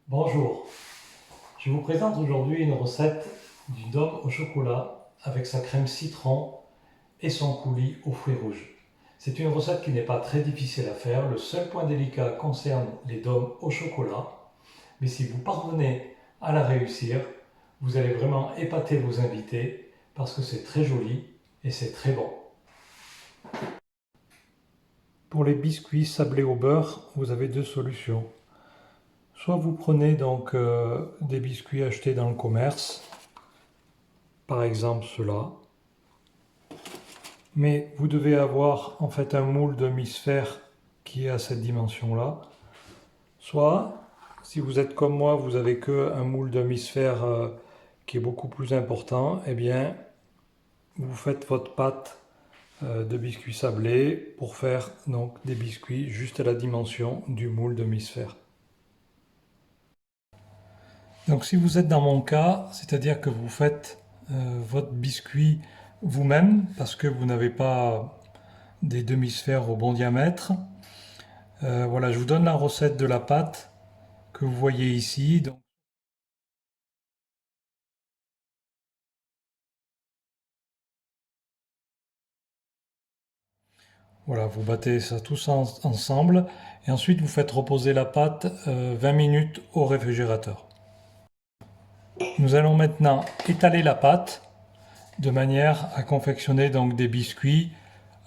Bonjour, je vous présente aujourd'hui une recette du dôme au chocolat avec sa crème citron et son coulis aux fruits rouges. C'est une recette qui n'est pas très difficile à faire, le seul point délicat concerne les dômes au chocolat, mais si vous parvenez à la réussir, vous allez vraiment épater vos invités parce que c'est très joli et c'est très bon. Pour les biscuits sablés au beurre, vous avez deux solutions. Soit vous prenez donc des biscuits achetés dans le commerce, par exemple ceux-là, mais vous devez avoir en fait un moule demi-sphère qui est à cette dimension-là. Soit, si vous êtes comme moi, vous avez que un moule demi-sphère qui est beaucoup plus important, eh bien, vous faites votre pâte de biscuits sablés pour faire donc des biscuits juste à la dimension du moule demi-sphère. Donc si vous êtes dans mon cas, c'est-à-dire que vous faites votre biscuit vous-même parce que vous n'avez pas des demi-sphères au bon diamètre. Voilà, je vous donne la recette de la pâte que vous voyez ici. Donc, voilà, vous battez ça tous ensemble et ensuite vous faites reposer la pâte 20 minutes au réfrigérateur. Nous allons maintenant étaler la pâte de manière à confectionner donc des biscuits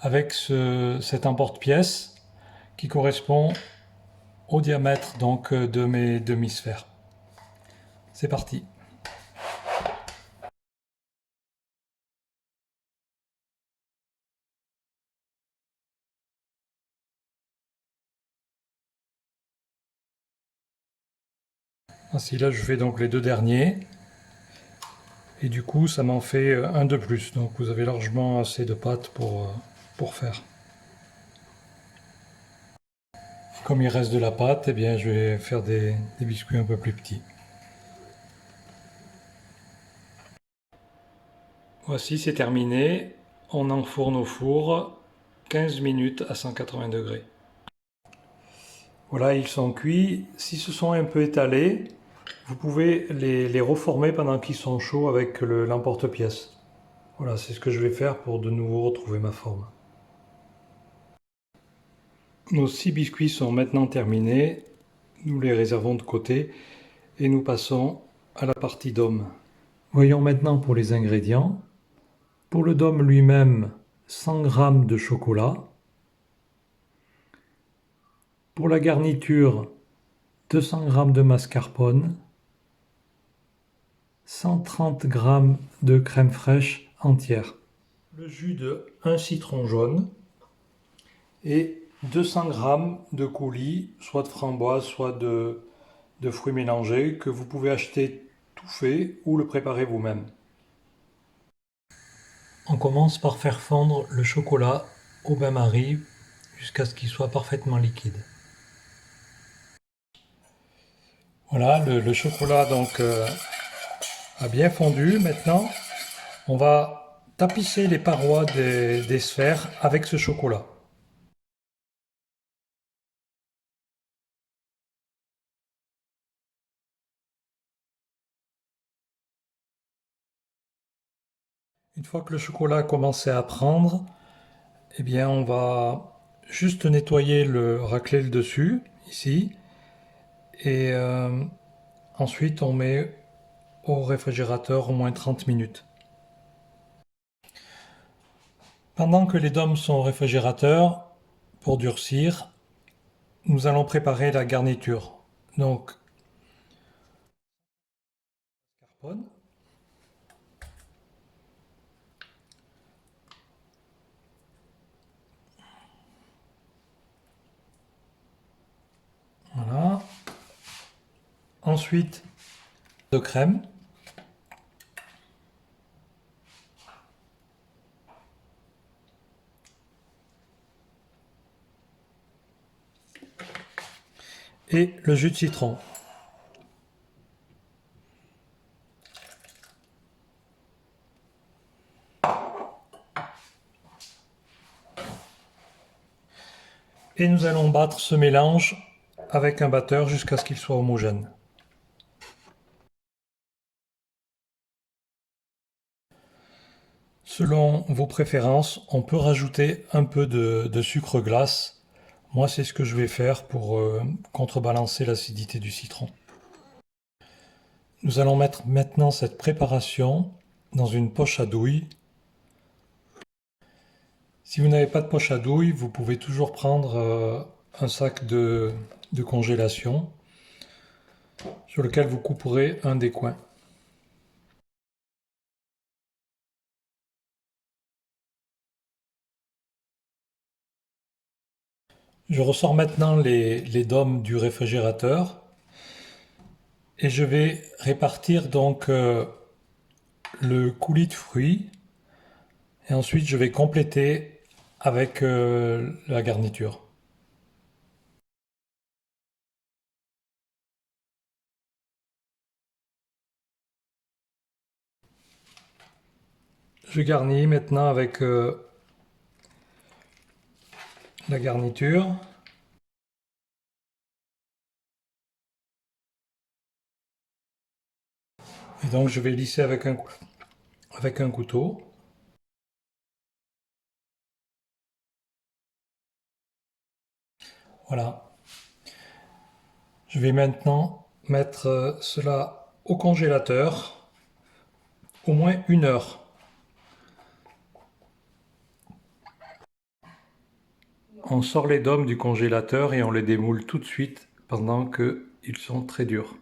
avec cet emporte-pièce qui correspond au diamètre donc de mes demi-sphères. C'est parti. Ainsi là je fais donc les deux derniers et du coup ça m'en fait un de plus, donc vous avez largement assez de pâte pour faire. Comme il reste de la pâte, eh bien je vais faire des biscuits un peu plus petits. Voici, c'est terminé. On enfourne au four 15 minutes à 180 degrés. Voilà, ils sont cuits. S'ils se sont un peu étalés, vous pouvez les reformer pendant qu'ils sont chauds avec l'emporte-pièce. Voilà, c'est ce que je vais faire pour de nouveau retrouver ma forme. Nos 6 biscuits sont maintenant terminés. Nous les réservons de côté et nous passons à la partie dôme. Voyons maintenant pour les ingrédients. Pour le dôme lui-même, 100 g de chocolat. Pour la garniture, 200 g de mascarpone, 130 g de crème fraîche entière, le jus de 1 citron jaune et 200 g de coulis, soit de framboise, soit de fruits mélangés, que vous pouvez acheter tout fait ou le préparer vous-même. On commence par faire fondre le chocolat au bain-marie jusqu'à ce qu'il soit parfaitement liquide. Voilà, le chocolat donc a bien fondu. Maintenant, on va tapisser les parois des sphères avec ce chocolat. Une fois que le chocolat a commencé à prendre, eh bien on va juste nettoyer racler le dessus, ici, et ensuite on met au réfrigérateur au moins 30 minutes. Pendant que les dômes sont au réfrigérateur, pour durcir, nous allons préparer la garniture. Donc, mascarpone. Voilà. Ensuite, de crème. Et le jus de citron. Et nous allons battre ce mélange avec un batteur jusqu'à ce qu'il soit homogène. Selon vos préférences, on peut rajouter un peu de sucre glace. Moi, c'est ce que je vais faire pour contrebalancer l'acidité du citron. Nous allons mettre maintenant cette préparation dans une poche à douille. Si vous n'avez pas de poche à douille, vous pouvez toujours prendre un sac de congélation sur lequel vous couperez un des coins. Je ressors maintenant les dômes du réfrigérateur et je vais répartir donc le coulis de fruits et ensuite je vais compléter avec la garniture. Je garnis maintenant avec la garniture. Et donc je vais lisser avec un couteau. Voilà. Je vais maintenant mettre cela au congélateur au moins 1 heure. On sort les dômes du congélateur et on les démoule tout de suite pendant qu'ils sont très durs.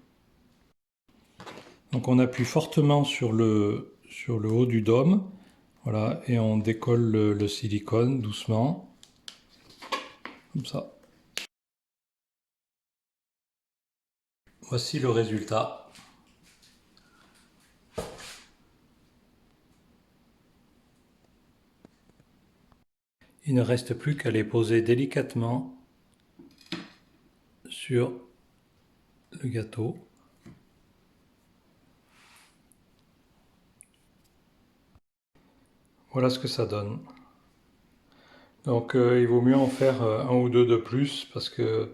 Donc on appuie fortement sur le haut du dôme, voilà, et on décolle le silicone doucement, comme ça. Voici le résultat. Il ne reste plus qu'à les poser délicatement sur le gâteau. Voilà ce que ça donne. Donc il vaut mieux en faire un ou deux de plus parce que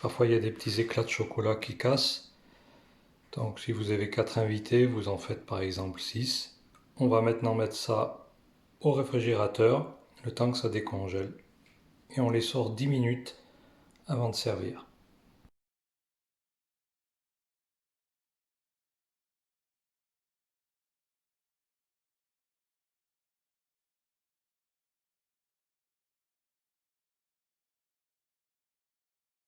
parfois il y a des petits éclats de chocolat qui cassent. Donc si vous avez 4 invités, vous en faites par exemple 6. On va maintenant mettre ça au réfrigérateur, le temps que ça décongèle. Et on les sort 10 minutes avant de servir.